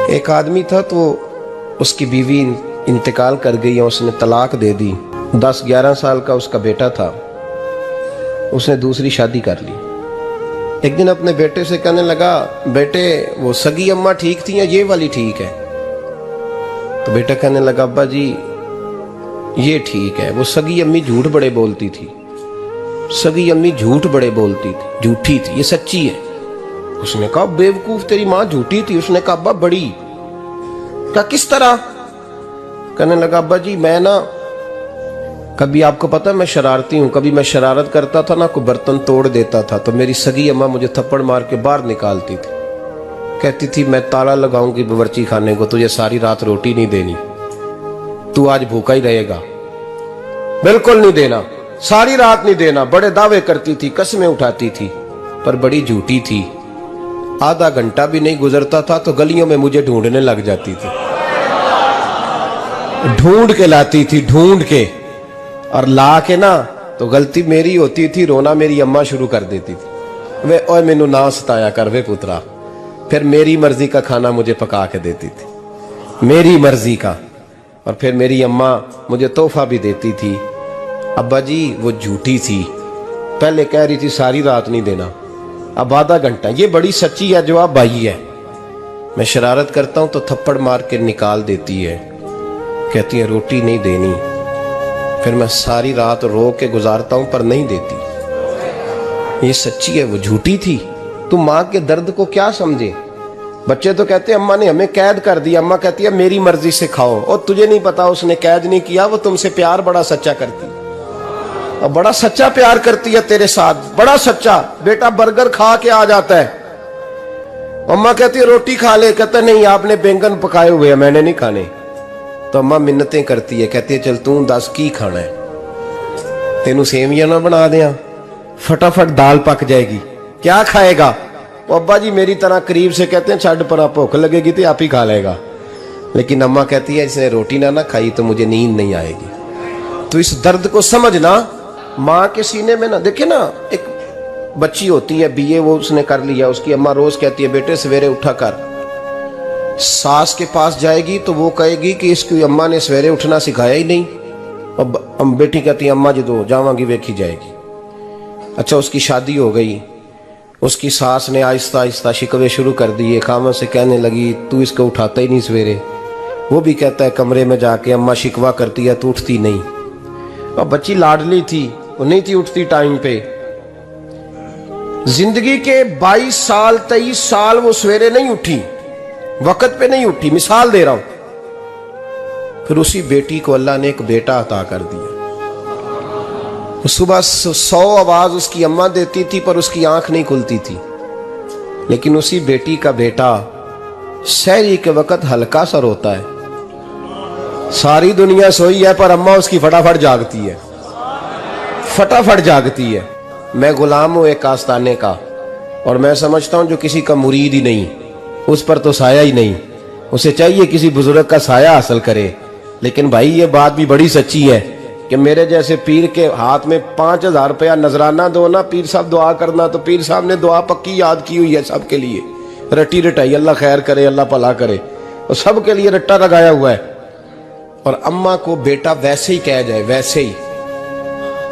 ایک آدمی تھا تو اس کی بیوی انتقال کر گئی اور اس نے طلاق دے دی. 10-11 سال کا اس کا بیٹا تھا. اس نے دوسری شادی کر لی. ایک دن اپنے بیٹے سے کہنے لگا, بیٹے وہ سگی اماں ٹھیک تھی یا یہ والی ٹھیک ہے؟ تو بیٹا کہنے لگا, ابا جی یہ ٹھیک ہے, وہ سگی امی جھوٹ بڑے بولتی تھی, سگی امی جھوٹ بڑے بولتی تھی, جھوٹی تھی, یہ سچی ہے. اس نے کہا, بیوقوف تیری ماں جھوٹی تھی. اس نے کہا, ابا بڑی. کہا کس طرح؟ کہنے لگا, ابا جی میں نا کبھی, آپ کو پتا میں شرارتی ہوں, کبھی میں شرارت کرتا تھا نا, کوئی برتن توڑ دیتا تھا تو میری سگی اماں مجھے تھپڑ مار کے باہر نکالتی تھی. کہتی تھی میں تالا لگاؤں گی باورچی خانے کو, تجھے ساری رات روٹی نہیں دینی, تو آج بھوکا ہی رہے گا, بالکل نہیں دینا, ساری رات نہیں دینا. بڑے دعوے کرتی تھی, قسمیں اٹھاتی تھی, پر بڑی جھوٹی تھی. آدھا گھنٹہ بھی نہیں گزرتا تھا تو گلیوں میں مجھے ڈھونڈنے لگ جاتی تھی, ڈھونڈ کے لاتی تھی, ڈھونڈ کے, اور لا کے نا تو غلطی میری ہوتی تھی, رونا میری اماں شروع کر دیتی تھی. اوے مینوں نہ ستایا کر وے پترا. پھر میری مرضی کا کھانا مجھے پکا کے دیتی تھی, میری مرضی کا. اور پھر میری اماں مجھے تحفہ بھی دیتی تھی. ابا جی وہ جھوٹی تھی, پہلے کہہ رہی تھی ساری رات نہیں دینا, اب آدھا گھنٹہ. یہ بڑی سچی ہے, جواب بھائی ہے. میں شرارت کرتا ہوں تو تھپڑ مار کے نکال دیتی ہے, کہتی ہے روٹی نہیں دینی. پھر میں ساری رات رو کے گزارتا ہوں پر نہیں دیتی. یہ سچی ہے, وہ جھوٹی تھی. تم ماں کے درد کو کیا سمجھے؟ بچے تو کہتے ہیں اماں نے ہمیں قید کر دیا, اماں کہتی ہے میری مرضی سے کھاؤ. اور تجھے نہیں پتا اس نے قید نہیں کیا, وہ تم سے پیار بڑا سچا کرتی, اور بڑا سچا پیار کرتی ہے تیرے ساتھ, بڑا سچا. بیٹا برگر کھا کے آ جاتا ہے, اماں کہتی ہے روٹی کھا لے, کہتا نہیں آپ نے بینگن پکائے ہوئے ہیں میں نے نہیں کھانے. تو اماں منتیں کرتی ہے, کہتی ہے چل توں دس کی کھانا ہے, تینوں سیویاں نہ بنا دیاں, فٹافٹ دال پک جائے گی, کیا کھائے گا؟ ابا جی میری طرح قریب سے کہتے ہیں چھڈ پرا, بھوک لگے گی تو آپ ہی کھا لے گا. لیکن اماں کہتی ہے اس نے روٹی نہ کھائی تو مجھے نیند نہیں آئے گی. تو اس درد کو سمجھنا. ماں کے سینے میں نا, دیکھیں نا ایک بچی ہوتی ہے BA, وہ اس نے کر لیا, اس کی اماں روز کہتی ہے بیٹے سویرے اٹھا کر. ساس کے پاس جائے گی تو وہ کہے گی کہ اس کی اماں نے سویرے اٹھنا سکھایا ہی نہیں. اب بیٹی کہتی ہے اماں جدو جاواں گی ویکھی جائے گی. اچھا اس کی شادی ہو گئی, اس کی ساس نے آہستہ آہستہ شکوے شروع کر دیے, خامن سے کہنے لگی تو اس کو اٹھاتا ہی نہیں سویرے. وہ بھی کہتا ہے کمرے میں جا کے اماں شکوا کرتی ہے تو اٹھتی نہیں. اور بچی لاڈلی تھی, وہ نہیں تھی اٹھتی ٹائم پہ. زندگی کے 22 سال 23 سال وہ سویرے نہیں اٹھی, وقت پہ نہیں اٹھی, مثال دے رہا ہوں. پھر اسی بیٹی کو اللہ نے ایک بیٹا عطا کر دیا. صبح 100 آواز اس کی اماں دیتی تھی پر اس کی آنکھ نہیں کھلتی تھی. لیکن اسی بیٹی کا بیٹا سحری کے وقت ہلکا سا روتا ہے, ساری دنیا سوئی ہے پر اماں اس کی فٹافٹ جاگتی ہے, فٹافٹ جاگتی ہے. میں غلام ہوں ایک آستانے کا, اور میں سمجھتا ہوں جو کسی کا مرید ہی نہیں اس پر تو سایہ ہی نہیں, اسے چاہیے کسی بزرگ کا سایہ حاصل کرے. لیکن بھائی یہ بات بھی بڑی سچی ہے کہ میرے جیسے پیر کے ہاتھ میں 5000 روپیہ نذرانہ دو نا, پیر صاحب دعا کرنا, تو پیر صاحب نے دعا پکی یاد کی ہوئی ہے سب کے لیے, رٹی رٹائی, اللہ خیر کرے اللہ بھلا کرے, اور سب کے لیے رٹا لگایا ہوا ہے. اور اماں کو بیٹا ویسے ہی کہہ جائے, ویسے ہی,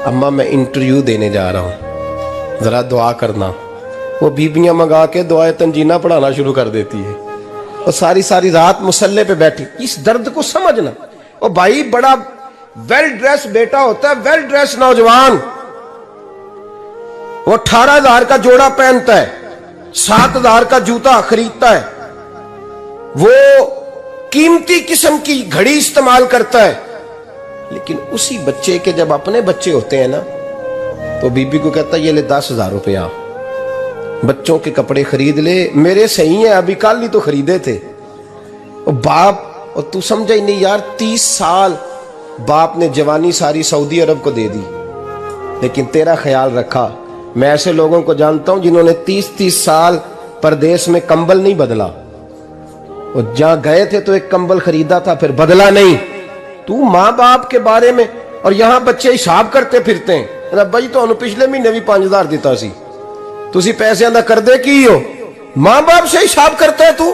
اماں میں انٹرویو دینے جا رہا ہوں ذرا دعا کرنا, وہ بیبیاں منگا کے دعائے تنجینہ پڑھانا شروع کر دیتی ہے, اور ساری رات مصلے پہ بیٹھی. اس درد کو سمجھنا. اور بھائی بڑا ویل ڈریس بیٹا ہوتا ہے, ویل ڈریس نوجوان, وہ 18,000 کا جوڑا پہنتا ہے, 7,000 کا جوتا خریدتا ہے, وہ قیمتی قسم کی گھڑی استعمال کرتا ہے. لیکن اسی بچے کے جب اپنے بچے ہوتے ہیں نا تو بیوی کو کہتا ہے یہ لے 10,000 روپیہ, بچوں کے کپڑے خرید لے, میرے صحیح ہیں ابھی کل ہی تو خریدے تھے. اور باپ, اور تو سمجھا ہی نہیں یار, 30 سال باپ نے جوانی ساری سعودی عرب کو دے دی, لیکن تیرا خیال رکھا. میں ایسے لوگوں کو جانتا ہوں جنہوں نے 30 سال پردیس میں کمبل نہیں بدلا, اور جہاں گئے تھے تو ایک کمبل خریدا تھا پھر بدلا نہیں. تو ماں باپ کے بارے میں, اور یہاں بچے حساب کرتے پھرتے ہیں, ربا جی تو پچھلے مہینے بھی 5,000 دیتا سی, تسی پیسے اندر کر دے کی ہو, ماں باپ سے حساب کرتا ہے تو.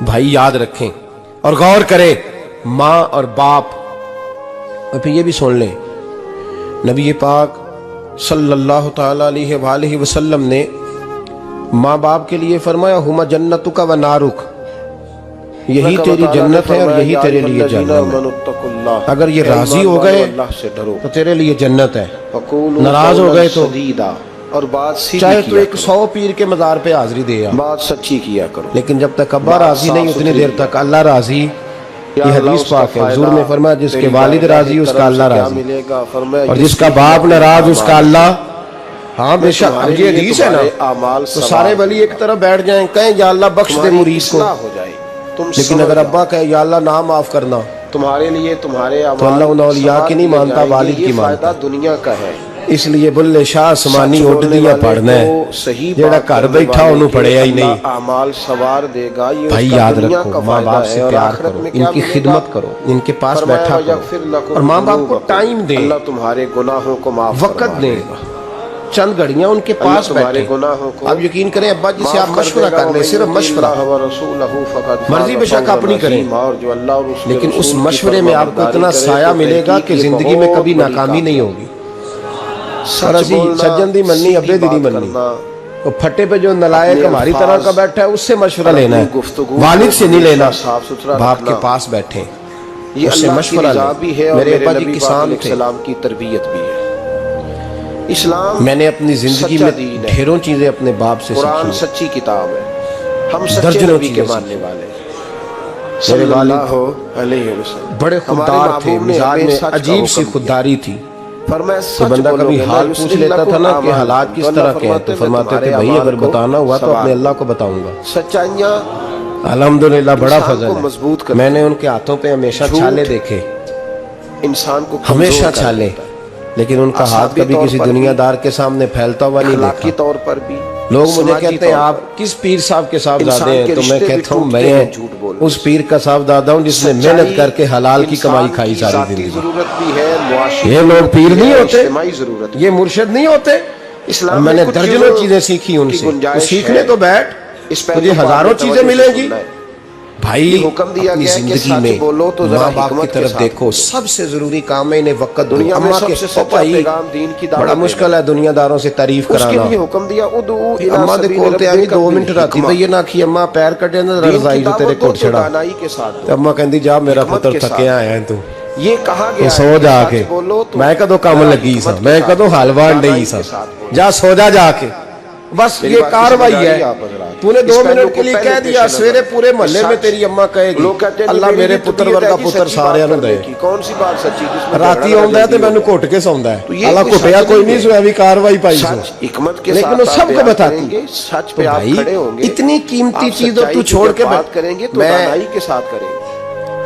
بھائی یاد رکھیں اور غور کریں، ماں اور باپ. اور پھر یہ بھی سن لیں، نبی پاک صلی اللہ تعالی علیہ وآلہ وسلم نے ماں باپ کے لیے فرمایا ہما جنتک و نارک، یہی تیری جنت ہے اور یہی تیرے لیے جہنم ہے. اگر یہ راضی ہو گئے تو تیرے لیے جنت ہے، ناراض ہو گئے تو اور بات سیدھی چاہے تو کیا ایک 100 پیر کے مزار پہ حاضری دے کرو، بات سچی کیا کرو. لیکن جب تک ابا راضی نہیں اتنی دیر تک اللہ راضی. یہ حدیث پاک ہے، حضور نے فرمایا جس کے والد راضی اس کا اللہ راضی، اور جس کا باپ ناراض اس کا اللہ. ہاں بے شک اب یہ حدیث ہے نا، تو سارے ولی ایک طرف بیٹھ جائیں کہیں یا اللہ بخش دے مرید کو، ہو جائے. لیکن اگر ابا کہے یا اللہ نہ معاف کرنا تمہارے لیے تمہارے تو اللہ ان اولیاء کی نہیں مانتا، والد کی مانتا. دنیا کا ہے. اس لیے بلے شاہ آسمانی اٹھ دیا پڑھنا ہے، جیڑا گھر بیٹھا انہوں پڑھیا ہی نہیں. اعمال سوار دے گا. یہ بھائی یاد رکھو، ماں باپ سے پیار کرو، ان کی خدمت کرو، ان کے پاس بیٹھا کرو، اور ماں باپ کو ٹائم دیں، اللہ تمہارے گناہوں کو معاف وقت دیں، چند گھڑیاں ان کے پاس بیٹھیں. اب یقین کریں ابا جی سے آپ مشورہ کر لیں، صرف مشورہ، مرضی بے شک اپنی کریں، لیکن اس مشورے میں آپ کو اتنا سایہ ملے گا کہ زندگی میں کبھی ناکامی نہیں ہوگی. اور اسی سجن دی مننی ابے دی مننی، وہ پھٹے پہ جو نلائق ہماری طرح کا بیٹھا ہے اس سے مشورہ لینا ہے، والد سے نہیں لینا. باپ کے پاس بیٹھیں، اس سے مشورہ لیں. میرے ابا جی کسان تھے، کی تربیت بھی ہے. اسلام میں نے اپنی زندگی میں ڈھیروں چیزیں اپنے باپ سے قرآن سیکھی. سچی کتاب ہے، ہم سچے درجنوں نبی کے چیزیں ماننے والے. میرے والد علیہ وسلم بڑے خوددار تھے، مزاج میں عجیب سی خودداری تھی. تو بندہ کبھی حال پوچھ لیتا تھا نا کہ حالات کس طرح کے ہیں، تو فرماتے تھے بھائی اگر بتانا ہوا تو اپنے اللہ کو بتاؤں گا. سچائیاں الحمدللہ بڑا انسان فضل کو ہے. مضبوط کرتا میں نے ان کے ہاتھوں پہ ہمیشہ چھالے دیکھے، انسان کو ہمیشہ چھالے، لیکن ان کا ہاتھ کبھی کسی دنیا دار کے سامنے پھیلتا ہوا نہیں اخلاقی دیکھا. طور پر بھی. لوگ مجھے کہتے ہیں آپ کس پیر صاحب کے صاحبزادے ہیں، تو میں کہتا ہوں میں اس پیر کا صاحبزادہ ہوں جس نے محنت کر کے حلال کی کمائی کھائی ساری زندگی. ضرورت بھی ہے، معاشی یہ لوگ پیر نہیں ہوتے، اجتماعی ضرورت. یہ مرشد نہیں ہوتے. اور میں نے درجنوں چیزیں سیکھی ان سے. تو سیکھنے تو بیٹھ، تجھے ہزاروں چیزیں ملیں گی. بھائی حکم دیا اپنی گیا کہ زندگی سچ میں بولو تو ذرا ماں باپ کی حکمت کے طرف ساتھ دیکھو، سب سے ضروری کام ہے انہیں وقت دو. دنیا میں اماں سب کے سے سچا بھائی پیغام دین کی دعوت بڑا مشکل ہے دنیا داروں سے تعریف اس کے کرانا. لیے حکم دیا ادعو الی اماں دے سبیل کولتے آنی ربک 2 منٹ راتی بالحکمہ. تے یہ نہ کی اماں پیر کٹے نہ دین رضائی کی جو تیرے دعوت دو کوٹ تو چھڑا. دانائی کے ساتھ دو، اماں کہندی جا میرا حکمت پتر کے ساتھ. تھکیا آیا ہے تو یہ کہا تو گیا سو ہے کہ جا سچ کے، بولو تو میں کدو کام ذرا لگی سا، حکمت کے میں ساتھ کدو بولو، حالوان دانائی ڈئی سا، کے ساتھ بولو. جا سو جا کے. بس میری یہ بات کی کاروائی سمجھ آ رہی ہے. آپ حضرات؟ تو نے اس 2 پہلو منٹ کو کے لیے پہلے کہہ پیش دیا، نظر سویرے پورے محلے میں سچ. تیری اماں کہے گی لوگ کہتے ہیں اللہ میری میرے بھی پتر طبیعت ہے ورگا جی پتر سچی سارے بات نوں دے. کرنے کی. کون سی بات سچی جس میں راتی جھگڑا آندا ہے جلدی تے مینوں ہوگا. گھٹ کے سوندا ہے، تو یہ اللہ کوئی گھٹیا سچ کوئی نہیں نہیں ہے. سویا بھی کاروائی پائی سو، سچ حکمت کے لیکن ساتھ وہ آپ سب کو بیان بتاتی. کریں گے، سچ تو پہ آپ بھائی کھڑے ہوں گے. اتنی قیمتی آپ چیزوں سچائی تو کی چھوڑ جب کے بات کریں گے تو میں دانائی کے ساتھ کریں گے.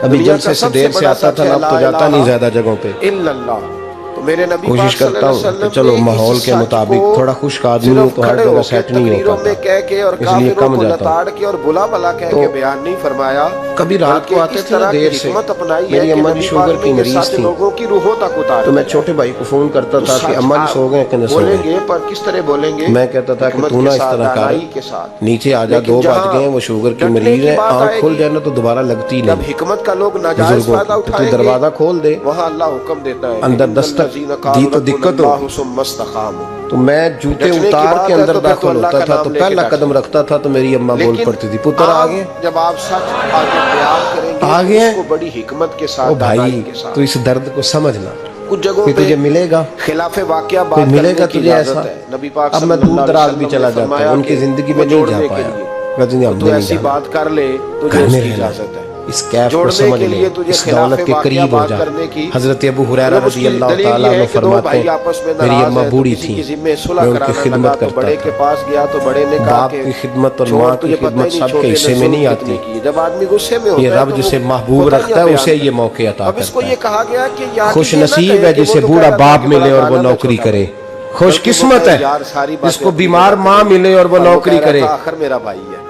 ابھی دنیا جلسے کا سے سب دیر سے بڑا آتا سچ تھا ہے نا، اب لا تو جاتا الہ نہیں زیادہ جگہوں پہ. الا اللہ. تو میرے نبی کوشش پاک صلی کرتا اللہ علیہ ہوں کہ وسلم چلو نے ماحول اس کے سچ مطابق کو تھوڑا خشک آدمی ہوں صرف تو ہر کھڑے جگہ ہو کے سیٹ نہیں ہو تقریروں میں پاتا، کہہ کے اور اس لیے کافروں کم کو جاتا ہوں. لتاڑ کے اور بلا بلا کہہ تو کے بیان نہیں فرمایا، کبھی رات کو بلکہ آتے اس تھے نا طرح کی دیر سے، حکمت اپنائی ہے میری کہ اماں جی نبی شوگر پاک کی نے یہ مریض سچ تھیں، لوگوں کی روحوں تک اتار تو میں دیا. چھوٹے بھائی کو فون کرتا تو تھا کہ سچ اماں جی آپ سو گئے کہ نہ سو بولیں گئے. گے پر کس طرح بولیں گے؟ میں کہتا تھا کہ حکمت تو کے نہ اس ساتھ، طرح کر، دانائی کے ساتھ. نیچے آ جا، لیکن 2 بج جہاں گئے، وہ شوگر کی ڈٹنے مریض کی ہے، بات آنکھ آئے کھل گی، جائے نا تو دوبارہ لگتی جب نہیں حکمت کا لوگ ناجائز بزرگوں فائدہ کی. تو اٹھائیں گے دروازہ کھول دے، وہاں اللہ حکم دیتا ہے اندر ان دستک الذین دی قالوا تو ربنا دقت ہو. اللہ ثم استقاموا. تو میں جوتے ڈٹنے کی اتار بات کے ہے اندر تو پھر تو داخل اللہ ہوتا کا تھا تو نام لے کے پہلا قدم داخل. رکھتا تھا تو میری اماں بول لیکن پڑتی تھی پتر آ گئے، جب آپ سچ آگے بیان کریں گے آ تو گئے. اس کو بڑی حکمت کے او ساتھ، بھائی دانائی کے تو ساتھ. اس درد کو سمجھنا، کچھ جگہوں کہ پہ تجھے ملے گا، خلاف واقعہ کوئی بات ملے کرنے گا کی تجھے اجازت ایسا. ہے. نبی پاک اب صلی میں اللہ دور علیہ دراز بھی وسلم چلا نے جاتا ہوں، فرمایا ان کی کہ زندگی میں وہ نہیں جا جوڑنے کے پایا، لیے کہتے ہیں ہم تو نے نہیں ایسی جانا، بات کر لے تجھے گھر اس میں کی رہنا. اجازت ہے. اس کیف کو جوڑنے سمجھ کے لے، لیے تجھے اس خلاف دولت کے واقعہ قریب ہو بات جا. کرنے کی، حضرت ابو ہریرہ مطلب اس رضی کی اللہ دلیل تعالیٰ یہ عنہ ہے کہ دو فرماتے بھائی ہیں آپس میں میری ناراض اماں ہیں تو بوڑھی کسی تھی، کی ذمہ صلح میں ان کی کرانا لگا خدمت تو کرتا بڑے کے تھا. پاس گیا تو بڑے نے کہا باپ کہ کی خدمت اور چھوڑ ماں کی تجھے پتہ ہی خدمت نہیں سب کے چھوٹے نے حصے میں ظلم نہیں کتنے آتی. کیے. جب آدمی غصے میں یہ ہوتا ہے رب تو جسے وہ محبوب کوتاہیاں رکھتا ہے بیان اسے یہ کرتا ہے. موقع عطا اب اس کو کرتا یہ ہے. کہا گیا کہ یاد خوش یہ نہ نصیب کہے ہے کہ وہ جسے تو بوڑھا کہہ رہا تھا باپ کہ ملے بڑا اور وہ غالب ہے نوکری چھوٹا کرے، بھائی، خوش بلکہ وہ قسمت کہے ہے یار ساری جس باتیں کو اپنی بیمار جگہ پہ ماں رہیں. ملے اور وہ پر وہ نوکری کہہ رہا کرے. تھا آخر میرا بھائی ہے،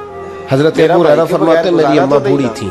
حضرت میرا ابو بھائی ہریرہ کے فرماتے بغیر ہیں میری گزارا اماں تو نہیں بوڑھی نا. تھی،